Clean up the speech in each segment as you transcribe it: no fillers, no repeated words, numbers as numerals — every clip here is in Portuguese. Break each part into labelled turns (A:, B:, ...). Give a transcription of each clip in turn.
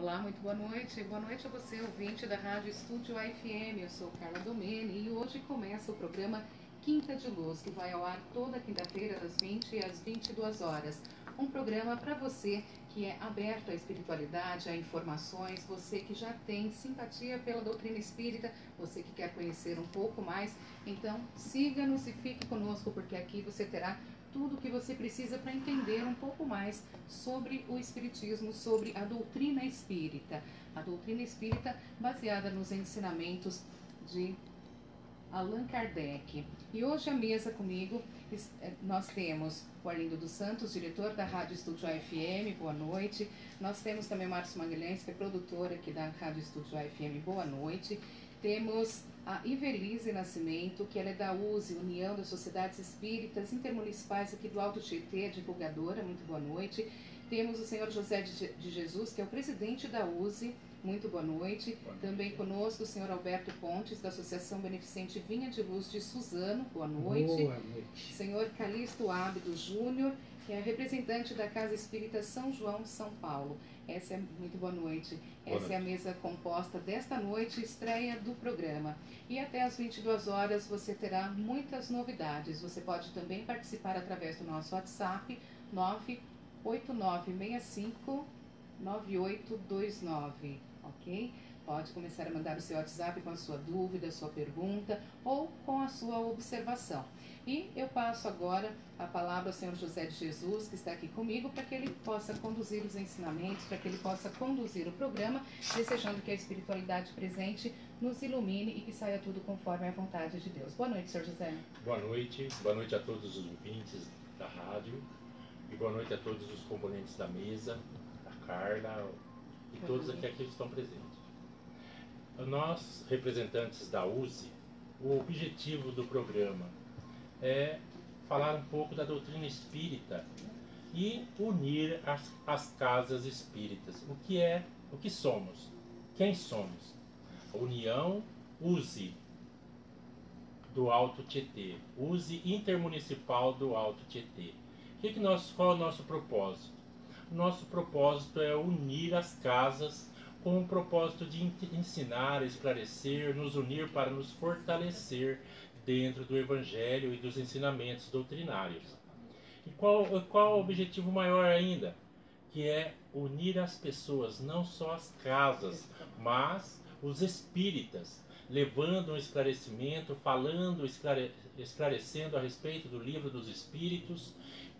A: Olá, muito boa noite. Boa noite a você, ouvinte da Rádio Estúdio AFM. Eu sou Carla Domene e hoje começa o programa Quinta de Luz, que vai ao ar toda quinta-feira das 20 às 22 horas. Um programa para você que é aberto à espiritualidade, a informações, você que já tem simpatia pela doutrina espírita, você que quer conhecer um pouco mais. Então, siga-nos e fique conosco, porque aqui você terá tudo o que você precisa para entender um pouco mais sobre o Espiritismo, sobre a doutrina espírita. A doutrina espírita baseada nos ensinamentos de Allan Kardec. E hoje à mesa comigo nós temos o Arlindo dos Santos, diretor da Rádio Estúdio AFM, boa noite. Nós temos também o Márcio Magalhães, que é produtor aqui da Rádio Estúdio AFM, boa noite. Temos a Ivelise Nascimento, que ela é da USE, União das Sociedades Espíritas Intermunicipais aqui do Alto Tietê, divulgadora, muito boa noite. Temos o senhor José de Jesus, que é o presidente da USE, muito boa noite. Também conosco o senhor Alberto Pontes, da Associação Beneficente Vinha de Luz de Suzano, boa noite.
B: Boa noite.
A: Senhor Calixto Ábido Júnior, que é representante da Casa Espírita São João, São Paulo. Essa é muito boa noite. Essa é a mesa composta desta noite, estreia do programa. E até às 22 horas você terá muitas novidades. Você pode também participar através do nosso WhatsApp 989659829, ok? Pode começar a mandar o seu WhatsApp com a sua dúvida, a sua pergunta ou com a sua observação. E eu passo agora a palavra ao senhor José de Jesus, que está aqui comigo, para que ele possa conduzir os ensinamentos, para que ele possa conduzir o programa, desejando que a espiritualidade presente nos ilumine e que saia tudo conforme a vontade de Deus. Boa noite, senhor José.
B: Boa noite a todos os ouvintes da rádio e boa noite a todos os componentes da mesa, a Carla e todos aqui que estão presentes. Nós, representantes da USE, o objetivo do programa é falar um pouco da doutrina espírita e unir as casas espíritas. O que somos? Quem somos? A União USE do Alto Tietê, USE Intermunicipal do Alto Tietê. Qual é o nosso propósito? Nosso propósito é unir as casas com o propósito de ensinar, esclarecer, nos unir para nos fortalecer dentro do Evangelho e dos ensinamentos doutrinários. E qual o objetivo maior ainda? Que é unir as pessoas, não só as casas, mas os espíritas, levando um esclarecimento, falando, esclarecendo a respeito do livro dos Espíritos,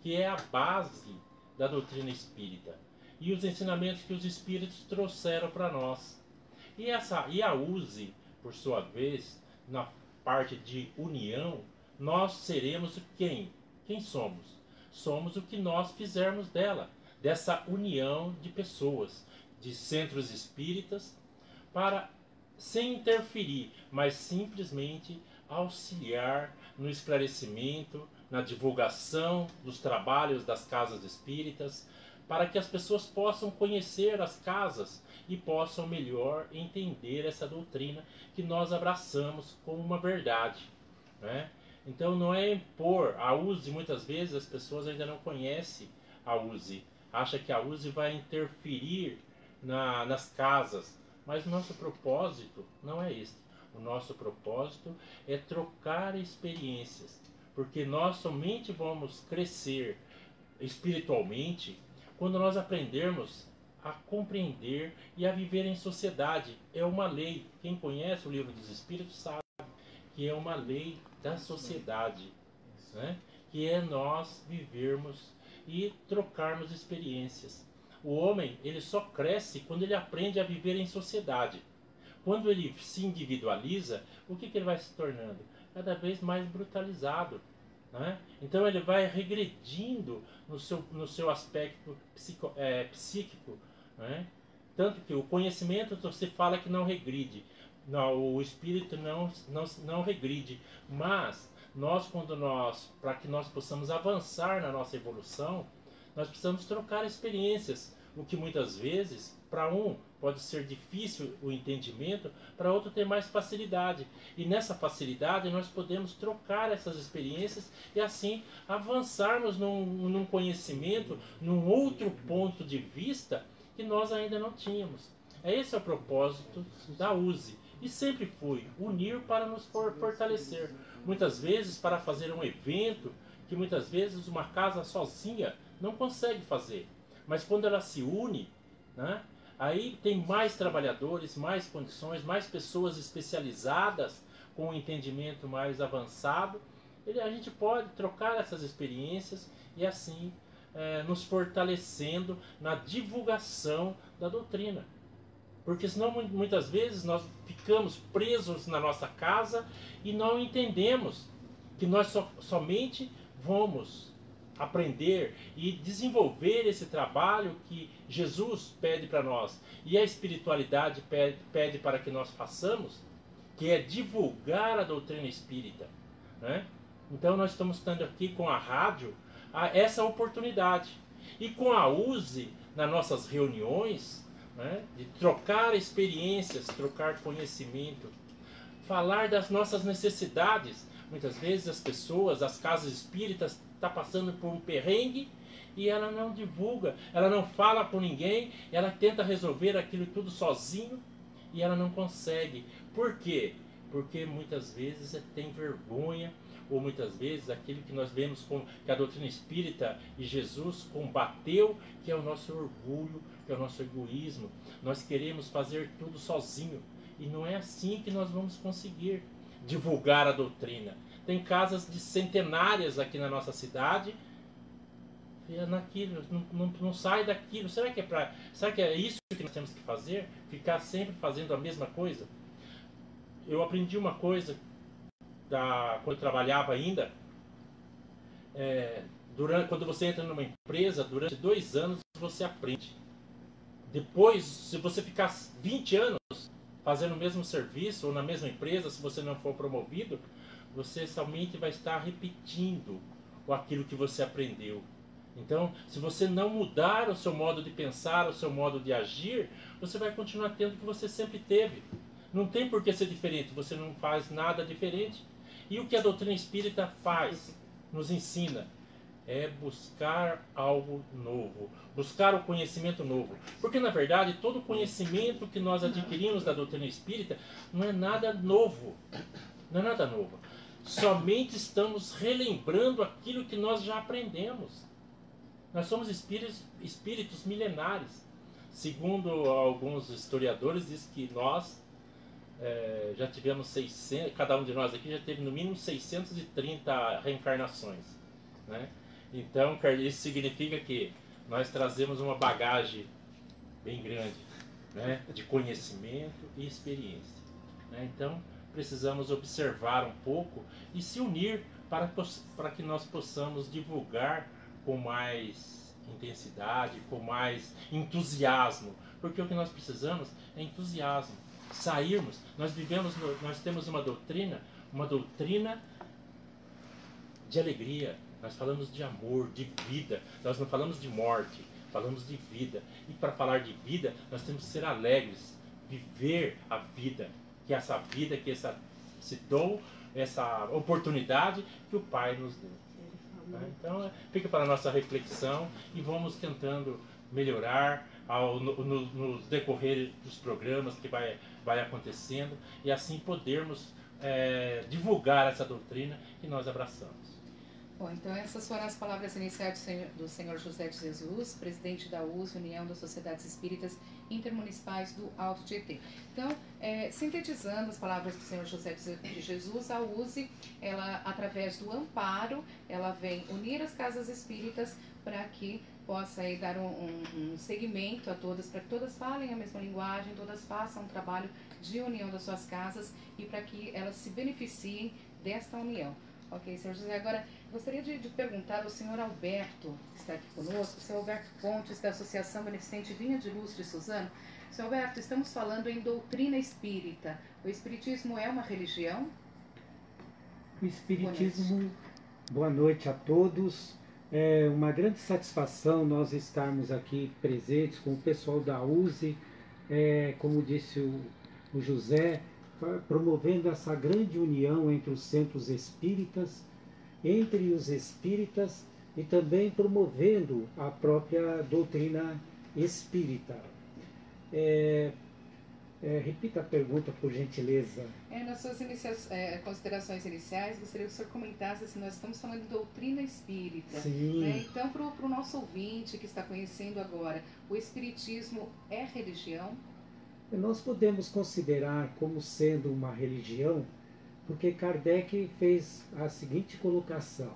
B: que é a base da doutrina espírita, e os ensinamentos que os Espíritos trouxeram para nós. E a USE, por sua vez, na parte de união, nós seremos quem? Quem somos? Somos o que nós fizermos dessa união de pessoas, de centros espíritas, para, sem interferir, mas simplesmente auxiliar no esclarecimento, na divulgação dos trabalhos das casas espíritas, para que as pessoas possam conhecer as casas e possam melhor entender essa doutrina que nós abraçamos como uma verdade, né? Então não é impor a USE, muitas vezes as pessoas ainda não conhecem a USE, acham que a USE vai interferir nas casas, mas o nosso propósito não é este. O nosso propósito é trocar experiências, porque nós somente vamos crescer espiritualmente quando nós aprendermos a compreender e a viver em sociedade. É uma lei. Quem conhece o livro dos Espíritos sabe que é uma lei da sociedade, né? Que é nós vivermos e trocarmos experiências. O homem, ele só cresce quando ele aprende a viver em sociedade. Quando ele se individualiza, o que ele vai se tornando? Cada vez mais brutalizado, né? Então ele vai regredindo no seu aspecto psíquico, né? Tanto que o conhecimento você fala que não regride, não, o espírito não regride, mas para que nós possamos avançar na nossa evolução, nós precisamos trocar experiências, o que muitas vezes para um pode ser difícil o entendimento, para outro ter mais facilidade. E nessa facilidade nós podemos trocar essas experiências e assim avançarmos num conhecimento, num outro ponto de vista que nós ainda não tínhamos. Esse é o propósito da USE. E sempre foi unir para nos fortalecer. Muitas vezes para fazer um evento que muitas vezes uma casa sozinha não consegue fazer. Mas quando ela se une, né, aí tem mais trabalhadores, mais condições, mais pessoas especializadas com um entendimento mais avançado. A gente pode trocar essas experiências e assim nos fortalecendo na divulgação da doutrina. Porque senão muitas vezes nós ficamos presos na nossa casa e não entendemos que nós somente vamos aprender e desenvolver esse trabalho que Jesus pede para nós e a espiritualidade pede para que nós façamos, que é divulgar a doutrina espírita, né? Então nós estamos tendo aqui com a rádio essa oportunidade. E com a USE, nas nossas reuniões, né, de trocar experiências, trocar conhecimento, falar das nossas necessidades. Muitas vezes as pessoas, as casas espíritas, estão passando por um perrengue e ela não divulga, ela não fala com ninguém, ela tenta resolver aquilo tudo sozinho e ela não consegue. Por quê? Porque muitas vezes tem vergonha, ou muitas vezes aquilo que nós vemos que a doutrina espírita e Jesus combateu, que é o nosso orgulho, que é o nosso egoísmo. Nós queremos fazer tudo sozinho e não é assim que nós vamos conseguir divulgar a doutrina. Tem casas de centenárias aqui na nossa cidade e naquilo, não sai daquilo. Será que é isso que nós temos que fazer? Ficar sempre fazendo a mesma coisa? Eu aprendi uma coisa quando eu trabalhava ainda, quando você entra numa empresa, durante 2 anos você aprende. Depois, se você ficar 20 anos fazendo o mesmo serviço ou na mesma empresa, se você não for promovido, você somente vai estar repetindo aquilo que você aprendeu. Então, se você não mudar o seu modo de pensar, o seu modo de agir, você vai continuar tendo o que você sempre teve. Não tem por que ser diferente, você não faz nada diferente. E o que a doutrina espírita faz, nos ensina, é buscar algo novo, buscar o conhecimento novo. Porque, na verdade, todo o conhecimento que nós adquirimos da doutrina espírita não é nada novo. Não é nada novo. Somente estamos relembrando aquilo que nós já aprendemos. Nós somos espíritos milenares. Segundo alguns historiadores, diz que nós já tivemos 600, cada um de nós aqui já teve no mínimo 630 reencarnações, né? Então isso significa que nós trazemos uma bagagem bem grande, né, de conhecimento e experiência, né? Então precisamos observar um pouco e se unir para que nós possamos divulgar com mais intensidade, com mais entusiasmo, porque o que nós precisamos é entusiasmo. Sairmos, nós temos uma doutrina de alegria. Nós falamos de amor, de vida. Nós não falamos de morte, falamos de vida. E para falar de vida, nós temos que ser alegres, viver a vida, que essa vida, que esse dom, essa oportunidade que o Pai nos deu. Então, fica para a nossa reflexão e vamos tentando melhorar no decorrer dos programas que vai acontecendo e assim podermos divulgar essa doutrina que nós abraçamos.
A: Bom, então essas foram as palavras iniciais do Senhor José de Jesus, presidente da USE, União das Sociedades Espíritas Intermunicipais do Alto Tietê. Então, sintetizando as palavras do Senhor José de Jesus, a USE, ela, através do amparo, ela vem unir as casas espíritas para que possa aí dar um segmento a todas, para que todas falem a mesma linguagem, todas façam um trabalho de união das suas casas e para que elas se beneficiem desta união. Ok, senhor José. Agora, gostaria de perguntar ao senhor Alberto, que está aqui conosco, o senhor Alberto Pontes, da Associação Beneficente Vinha de Luz de Suzano. Senhor Alberto, estamos falando em doutrina espírita. O espiritismo é uma religião?
C: O espiritismo, boa noite a todos. É uma grande satisfação nós estarmos aqui presentes com o pessoal da USE, como disse o José, promovendo essa grande união entre os centros espíritas, entre os espíritas e também promovendo a própria doutrina espírita. Repita a pergunta, por gentileza.
A: Nas suas considerações iniciais, gostaria que o senhor comentasse se nós estamos falando de doutrina espírita.
C: Sim.
A: Né? Então, para o nosso ouvinte que está conhecendo agora, o espiritismo é religião?
C: Nós podemos considerar como sendo uma religião, porque Kardec fez a seguinte colocação: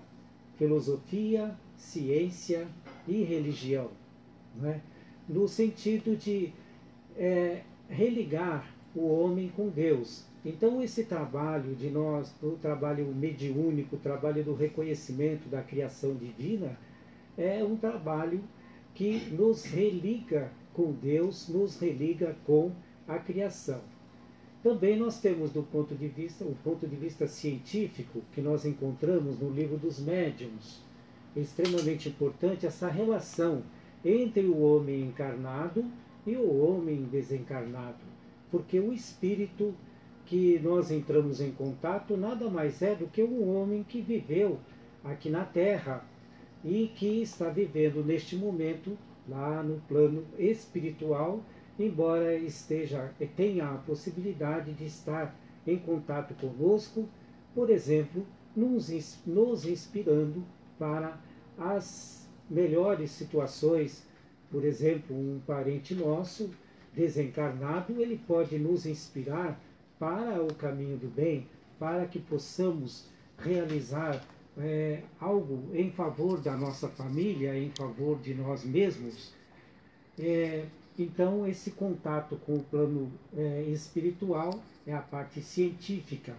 C: filosofia, ciência e religião, né? No sentido de religar o homem com Deus. Então esse trabalho de nós, o trabalho mediúnico, o trabalho do reconhecimento da criação divina, é um trabalho que nos religa com Deus, nos religa com a criação. Também nós temos o ponto de vista científico, que nós encontramos no livro dos médiuns. É extremamente importante essa relação entre o homem encarnado e o homem desencarnado, porque o espírito que nós entramos em contato nada mais é do que um homem que viveu aqui na Terra e que está vivendo neste momento lá no plano espiritual, embora tenha a possibilidade de estar em contato conosco, por exemplo, nos inspirando para as melhores situações. Por exemplo, um parente nosso desencarnado, ele pode nos inspirar para o caminho do bem, para que possamos realizar algo em favor da nossa família, em favor de nós mesmos. Então, esse contato com o plano espiritual é a parte científica.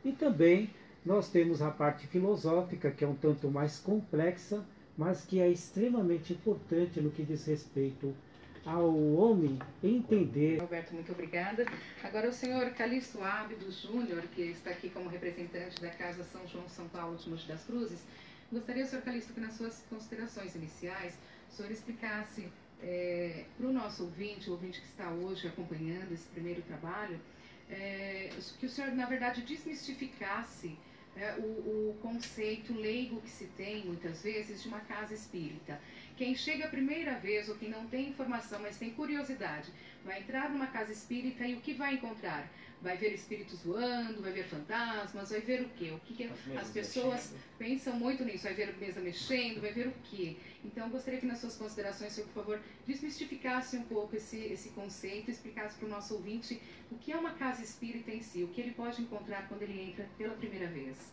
C: E também nós temos a parte filosófica, que é um tanto mais complexa, mas que é extremamente importante no que diz respeito ao homem entender.
A: Alberto, muito obrigada. Agora o senhor Calixto Ábido Júnior, que está aqui como representante da Casa São João São Paulo de Mogi das Cruzes, gostaria, senhor Calixto, que nas suas considerações iniciais o senhor explicasse para o nosso ouvinte, o ouvinte que está hoje acompanhando esse primeiro trabalho, que o senhor, na verdade, desmistificasse o conceito leigo que se tem, muitas vezes, de uma casa espírita. Quem chega a primeira vez, ou quem não tem informação, mas tem curiosidade, vai entrar numa casa espírita e o que vai encontrar? Vai ver espíritos voando, vai ver fantasmas, vai ver o quê? As pessoas pensam muito nisso, vai ver mesa mexendo, vai ver o quê? Então, gostaria que nas suas considerações, senhor, por favor, desmistificasse um pouco esse conceito, explicasse para o nosso ouvinte o que é uma casa espírita em si, o que ele pode encontrar quando ele entra pela primeira vez.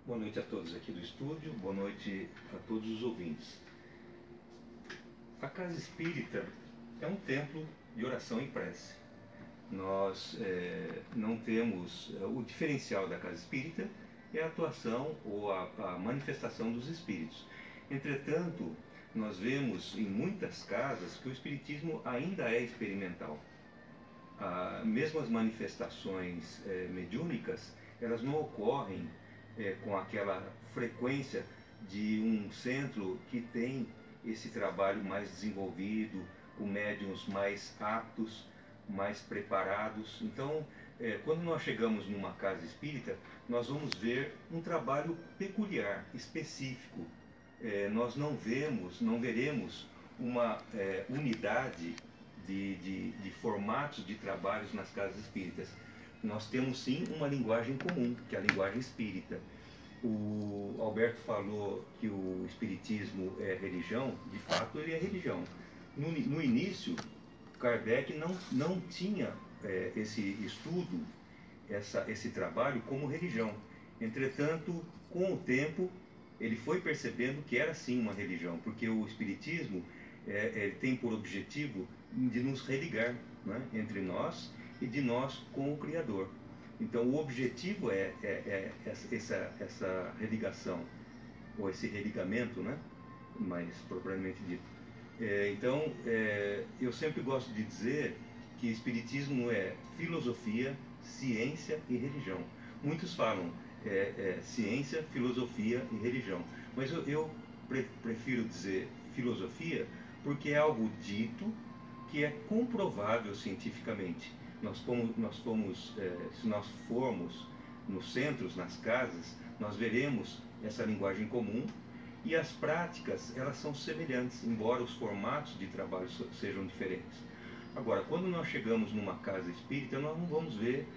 D: Boa noite a todos aqui do estúdio, boa noite a todos os ouvintes. A casa espírita é um templo de oração e prece. Nós não temos... O diferencial da casa espírita é a atuação ou a manifestação dos espíritos. Entretanto, nós vemos em muitas casas que o espiritismo ainda é experimental. Mesmo as manifestações mediúnicas, elas não ocorrem com aquela frequência de um centro que tem esse trabalho mais desenvolvido, com médiuns mais aptos, mais preparados. Então, quando nós chegamos numa casa espírita, nós vamos ver um trabalho peculiar, específico. Nós não veremos uma unidade de formatos de trabalhos nas casas espíritas. Nós temos sim uma linguagem comum, que é a linguagem espírita. O Alberto falou que o espiritismo é religião, de fato ele é religião. No início, Kardec não tinha esse estudo, esse trabalho como religião. Entretanto, com o tempo, ele foi percebendo que era sim uma religião, porque o espiritismo ele tem por objetivo de nos religar, né, entre nós e de nós com o Criador. Então, o objetivo é essa religação, ou esse religamento, né, mais propriamente dito. Então, eu sempre gosto de dizer que espiritismo é filosofia, ciência e religião. Muitos falam ciência, filosofia e religião, mas eu prefiro dizer filosofia porque é algo dito que é comprovável cientificamente. Se nós formos nos centros, nas casas, nós veremos essa linguagem comum e as práticas, elas são semelhantes, embora os formatos de trabalho sejam diferentes. Agora, quando nós chegamos numa casa espírita, nós não vamos ver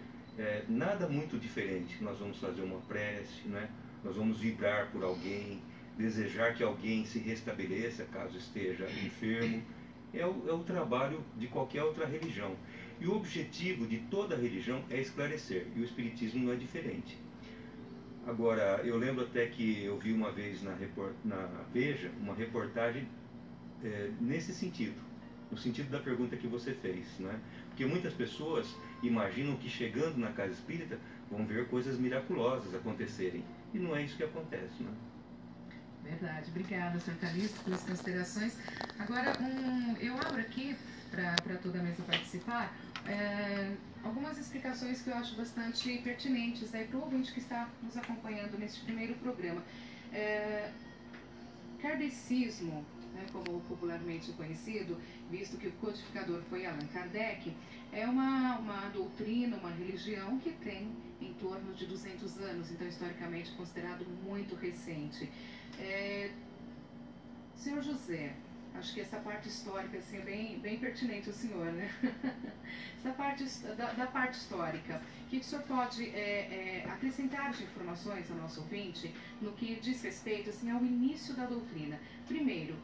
D: nada muito diferente. Nós vamos fazer uma prece, né? Nós vamos vibrar por alguém, desejar que alguém se restabeleça caso esteja enfermo. É o trabalho de qualquer outra religião. E o objetivo de toda religião é esclarecer, e o Espiritismo não é diferente. Agora, eu lembro até que eu vi uma vez na Veja uma reportagem nesse sentido, no sentido da pergunta que você fez, né? Porque muitas pessoas imaginam que chegando na casa espírita vão ver coisas miraculosas acontecerem, e não é isso que acontece, né?
A: Verdade. Obrigada, Sr. Calixto, pelas considerações. Agora, eu abro aqui para toda a mesa participar algumas explicações que eu acho bastante pertinentes para o ouvinte que está nos acompanhando neste primeiro programa. Kardecismo, né, como popularmente conhecido, visto que o codificador foi Allan Kardec, é uma doutrina, uma religião que tem em torno de 200 anos, então historicamente considerado muito recente. Senhor José, acho que essa parte histórica assim, é bem pertinente ao senhor, né? Essa parte da parte histórica, o que o senhor pode acrescentar de informações ao nosso ouvinte no que diz respeito assim, ao início da doutrina? Primeiro,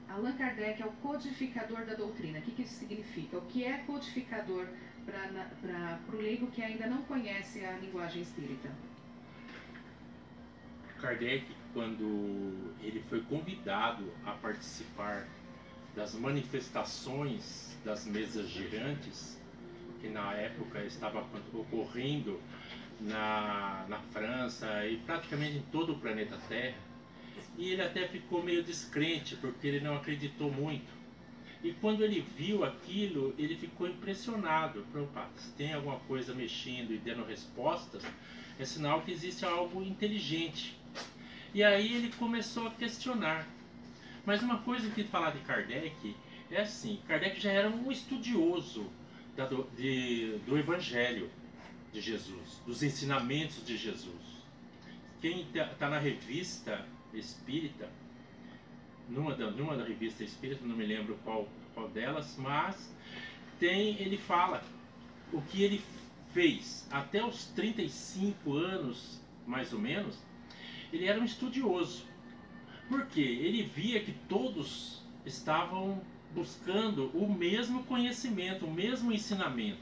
A: Allan Kardec é o codificador da doutrina. O que isso significa? O que é codificador para o leigo que ainda não conhece a linguagem espírita?
B: Kardec, quando ele foi convidado a participar das manifestações das mesas girantes, que na época estava ocorrendo na França e praticamente em todo o planeta Terra, e ele até ficou meio descrente, porque ele não acreditou muito. E quando ele viu aquilo, ele ficou impressionado. Opa, se tem alguma coisa mexendo e dando respostas, é sinal que existe algo inteligente. E aí ele começou a questionar. Mas uma coisa que falar de Kardec é assim, Kardec já era um estudioso do Evangelho de Jesus, dos ensinamentos de Jesus. Quem está na revista espírita, numa da revista espírita, não me lembro qual delas, mas ele fala o que ele fez até os 35 anos, mais ou menos. Ele era um estudioso, porque ele via que todos estavam buscando o mesmo conhecimento, o mesmo ensinamento.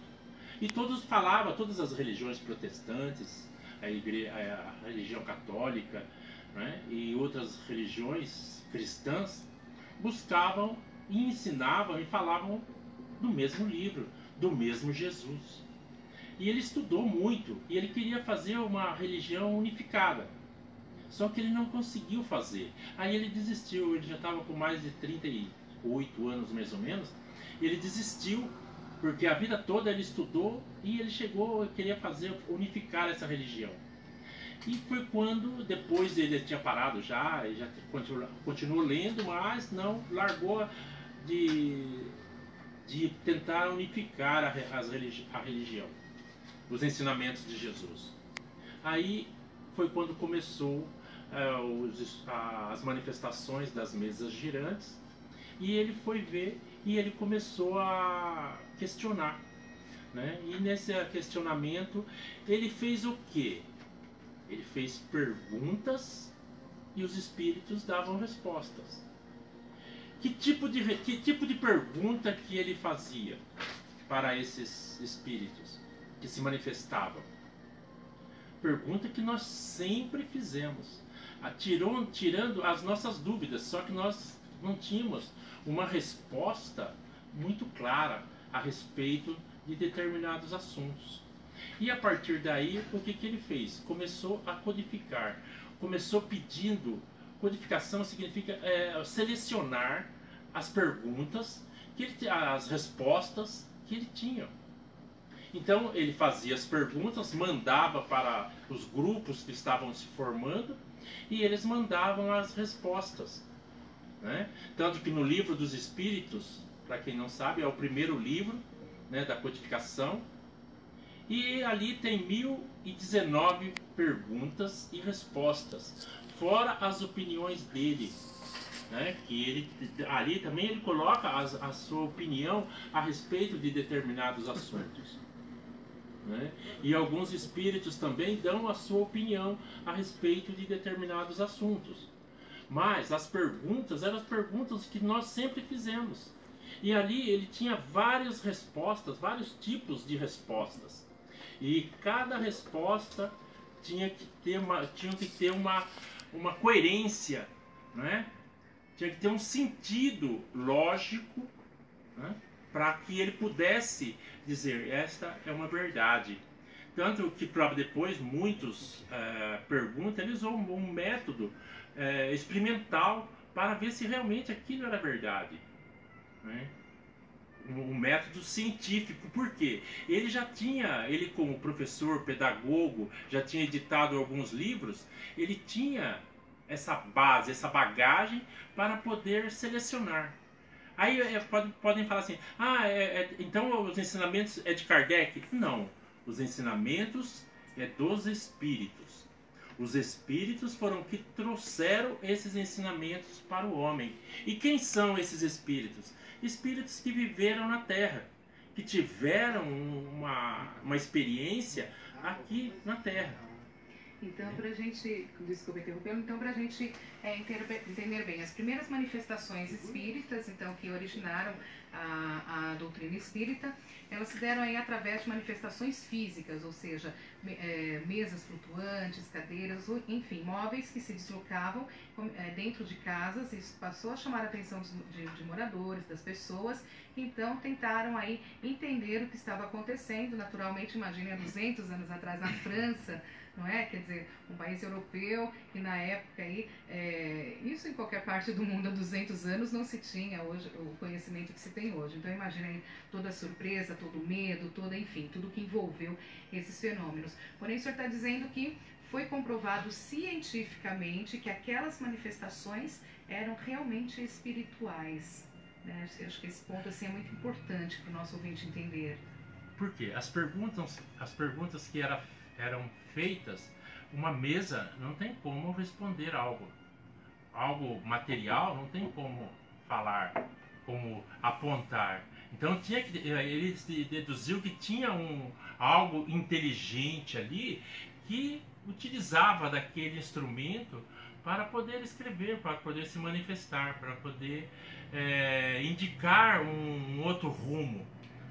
B: E todas as religiões protestantes, a religião católica, né, e outras religiões cristãs, buscavam e ensinavam e falavam do mesmo livro, do mesmo Jesus. E ele estudou muito, e ele queria fazer uma religião unificada. Só que ele não conseguiu fazer. Aí ele desistiu, ele já estava com mais de 38 anos mais ou menos, e ele desistiu, porque a vida toda ele estudou e ele queria unificar essa religião. E foi quando, depois ele tinha parado já continuou lendo, mas não largou de tentar unificar a religião, os ensinamentos de Jesus. Aí foi quando começou as manifestações das mesas girantes, e ele foi ver e ele começou a questionar, né? E nesse questionamento ele fez o quê? Ele fez perguntas e os espíritos davam respostas. Que tipo de pergunta que ele fazia para esses espíritos que se manifestavam? Pergunta que nós sempre fizemos, tirando as nossas dúvidas, só que nós não tínhamos uma resposta muito clara a respeito de determinados assuntos. E a partir daí, o que ele fez? Começou a codificar. Começou pedindo. Codificação significa selecionar as perguntas, as respostas que ele tinha. Então ele fazia as perguntas, mandava para os grupos que estavam se formando e eles mandavam as respostas, né? Tanto que no Livro dos Espíritos, para quem não sabe, é o primeiro livro, né, da codificação, e ali tem 1019 perguntas e respostas, fora as opiniões dele, né? Que ele ali também ele coloca a sua opinião a respeito de determinados assuntos, né? E alguns espíritos também dão a sua opinião a respeito de determinados assuntos. Mas as perguntas eram as perguntas que nós sempre fizemos. E ali ele tinha várias respostas, vários tipos de respostas. E cada resposta tinha que ter uma coerência, né? Tinha que ter um sentido lógico, né? Para que ele pudesse dizer, esta é uma verdade. Tanto que depois muitos perguntam, eles usam um método experimental para ver se realmente aquilo era verdade, né? Um método científico. Por quê? Ele como professor, pedagogo, já tinha editado alguns livros, ele tinha essa base, essa bagagem para poder selecionar. Aí podem falar assim, então os ensinamentos é de Kardec? Não, os ensinamentos é dos espíritos. Os espíritos foram que trouxeram esses ensinamentos para o homem. E quem são esses espíritos? Espíritos que viveram na Terra, que tiveram uma experiência aqui na Terra.
A: Então, para a gente, desculpa interrompê-lo, então para a gente entender bem, as primeiras manifestações espíritas, então, que originaram a doutrina espírita, elas se deram aí através de manifestações físicas, ou seja, mesas flutuantes, cadeiras, enfim, móveis que se deslocavam dentro de casas. Isso passou a chamar a atenção de moradores, das pessoas, que então tentaram aí entender o que estava acontecendo. Naturalmente, imagine há 200 anos atrás na França, não é? Quer dizer, um país europeu que na época aí, isso em qualquer parte do mundo há 200 anos não se tinha hoje o conhecimento que se tem hoje. Então imagina aí toda a surpresa, todo o medo, enfim, tudo que envolveu esses fenômenos. Porém, o senhor está dizendo que foi comprovado cientificamente que aquelas manifestações eram realmente espirituais, né? Eu acho que esse ponto assim, é muito importante para o nosso ouvinte entender.
B: Por quê? As perguntas que eram feitas, uma mesa não tem como responder algo material, não tem como falar, como apontar. Então ele deduziu que tinha algo inteligente ali que utilizava daquele instrumento para poder escrever, para poder se manifestar, para poder indicar um outro rumo,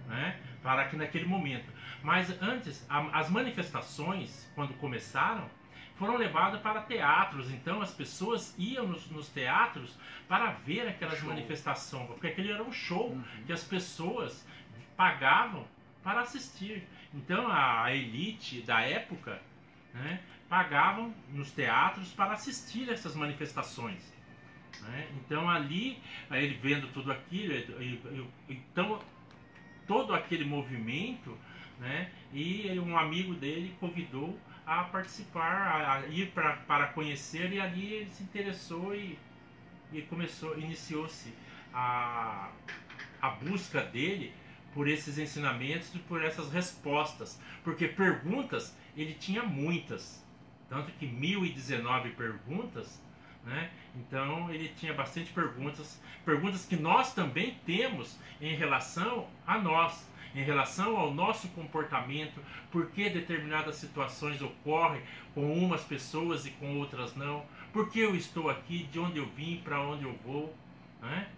B: né? Para que naquele momento. Mas antes, as manifestações, quando começaram, foram levadas para teatros. Então as pessoas iam nos teatros para ver aquelas manifestações, porque aquele era um show que as pessoas pagavam para assistir. Então a elite da época, né, pagavam nos teatros para assistir essas manifestações, né? Então ali, ele vendo tudo aquilo, então todo aquele movimento, né, e um amigo dele convidou a participar, a ir para conhecer, e ali ele se interessou e iniciou-se a busca dele por esses ensinamentos e por essas respostas, porque perguntas ele tinha muitas, tanto que 1019 perguntas, né? Então ele tinha bastante perguntas que nós também temos em relação a nós, em relação ao nosso comportamento, por que determinadas situações ocorrem com umas pessoas e com outras não, por que eu estou aqui, de onde eu vim, para onde eu vou, né?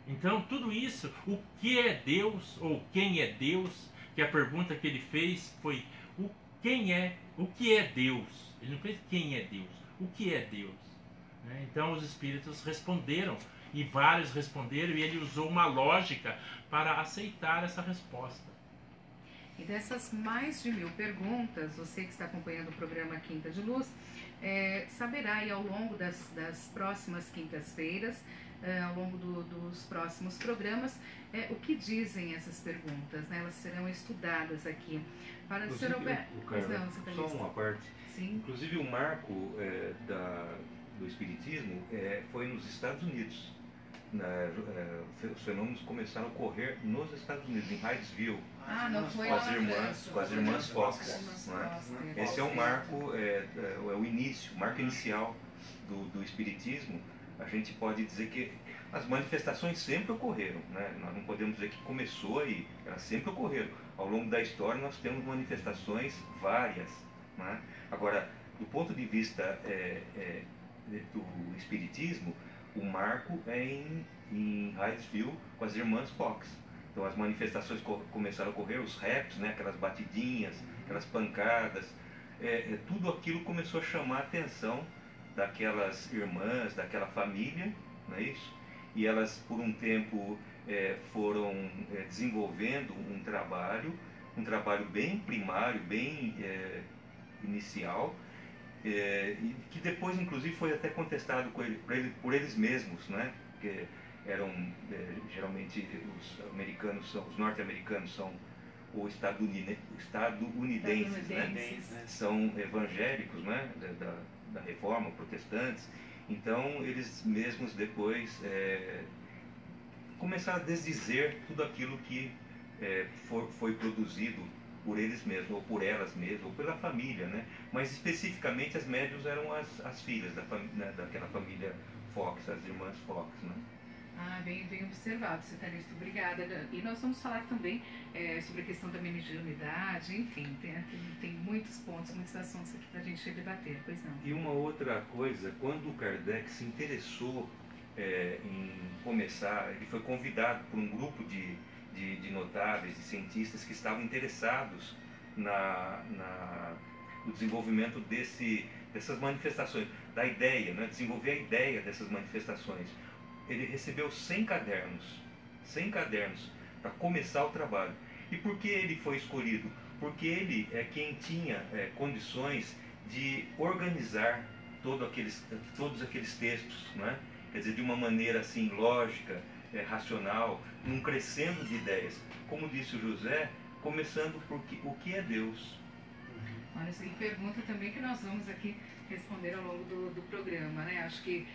B: Então tudo isso, o que é Deus ou quem é Deus, que a pergunta que ele fez foi o que é Deus. Ele não fez quem é Deus, o que é Deus. Então os espíritos responderam, e vários responderam, e ele usou uma lógica para aceitar essa resposta.
A: E dessas mais de 1000 perguntas, você que está acompanhando o programa Quinta de Luz, saberá aí ao longo das próximas quintas-feiras, ao longo dos próximos programas, o que dizem essas perguntas, né? Elas serão estudadas aqui. Para o senhor Alberto,
D: só uma parte.
A: Sim.
D: Inclusive o marco do Espiritismo foi nos Estados Unidos. Os fenômenos começaram a ocorrer nos Estados Unidos, em Hydesville,
A: não foi
D: com as irmãs Fox. Né? Esse é o marco, é o início, o marco inicial do Espiritismo a gente pode dizer que as manifestações sempre ocorreram, né? Nós não podemos dizer que começou aí, elas sempre ocorreram. Ao longo da história nós temos manifestações várias, né? Agora, do ponto de vista do espiritismo, o marco é em Hydesville com as irmãs Fox. Então as manifestações começaram a ocorrer, os raps, né? Aquelas batidinhas, aquelas pancadas, tudo aquilo começou a chamar a atenção daquelas irmãs, daquela família, não é isso? E elas, por um tempo, foram desenvolvendo um trabalho bem primário, bem inicial, e que depois, inclusive, foi até contestado por eles mesmos, né? Porque eram, geralmente, os norte-americanos são ou estadunidenses, né? São evangélicos, né? Da reforma, protestantes. Então eles mesmos depois começaram a desdizer tudo aquilo que foi produzido por eles mesmos, ou por elas mesmas, ou pela família, né? Mas especificamente as médiuns eram as filhas daquela família Fox, as irmãs Fox, né?
A: Ah, bem observado, Citarista, obrigada. E nós vamos falar também sobre a questão da mediunidade, enfim, tem muitos pontos, muitos assuntos aqui para a gente debater, pois não.
D: E uma outra coisa, quando o Kardec se interessou em começar, ele foi convidado por um grupo de notáveis, de cientistas que estavam interessados no desenvolvimento dessas manifestações, da ideia, né? Desenvolver a ideia dessas manifestações. Ele recebeu 100 cadernos para começar o trabalho. E por que ele foi escolhido? Porque ele é quem tinha condições de organizar todos aqueles textos, né? Quer dizer, de uma maneira assim lógica, racional, num crescendo de ideias. Como disse o José, começando por o que é Deus.
A: Olha, essa pergunta também que nós vamos aqui responder ao longo do programa, né? Acho que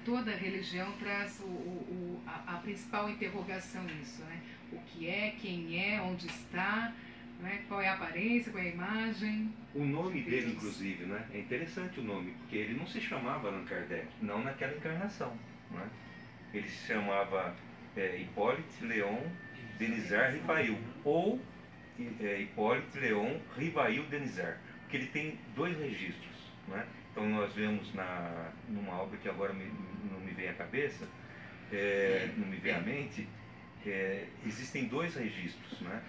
A: toda religião traz a principal interrogação nisso, né? O que é, quem é, onde está, né? Qual é a aparência, qual é a imagem.
D: O nome dele, inclusive, né? É interessante o nome, porque ele não se chamava Allan Kardec, não naquela encarnação, né? Ele se chamava Hippolyte Léon Denisard Rivail, ou Hippolyte Léon Rivail Denisard, porque ele tem 2 registros, né? Então nós vemos numa obra que agora não me vem à cabeça, não me vem à mente, existem 2 registros, né?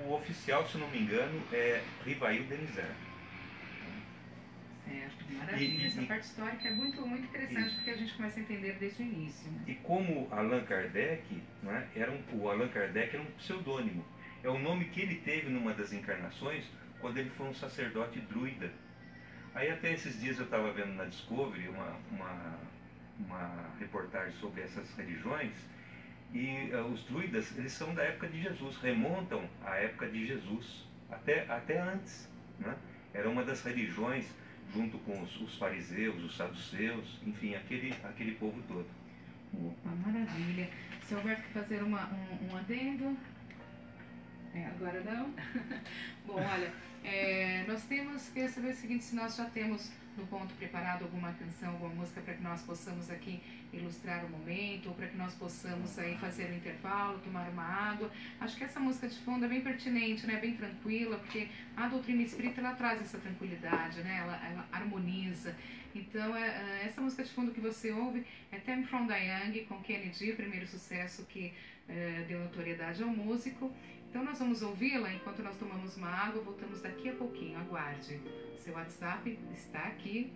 D: O oficial, se não me engano, é Rivail Denisard.
A: Certo, maravilha. Essa parte histórica é muito, muito interessante, porque a gente começa a entender desde o início, né?
D: E como Allan Kardec, né, o Allan Kardec era um pseudônimo. É o nome que ele teve numa das encarnações, quando ele foi um sacerdote druida. Aí até esses dias eu estava vendo na Discovery uma reportagem sobre essas religiões, e os druidas, eles são da época de Jesus, remontam à época de Jesus, até antes, né? Era uma das religiões, junto com os fariseus, os saduceus, enfim, aquele povo todo.
A: Opa, maravilha. Se Alberto quer fazer um adendo... agora não. Bom, olha, nós temos que saber o seguinte, se nós já temos no ponto preparado alguma canção, alguma música para que nós possamos aqui ilustrar o momento, ou para que nós possamos aí fazer um intervalo, tomar uma água. Acho que essa música de fundo é bem pertinente, né? Bem tranquila, porque a doutrina espírita ela traz essa tranquilidade, né? Ela harmoniza. Então, essa música de fundo que você ouve é Theme from the Young, com Kennedy, primeiro sucesso que deu notoriedade ao músico. Então nós vamos ouvi-la enquanto nós tomamos uma água, voltamos daqui a pouquinho, aguarde. Seu WhatsApp está aqui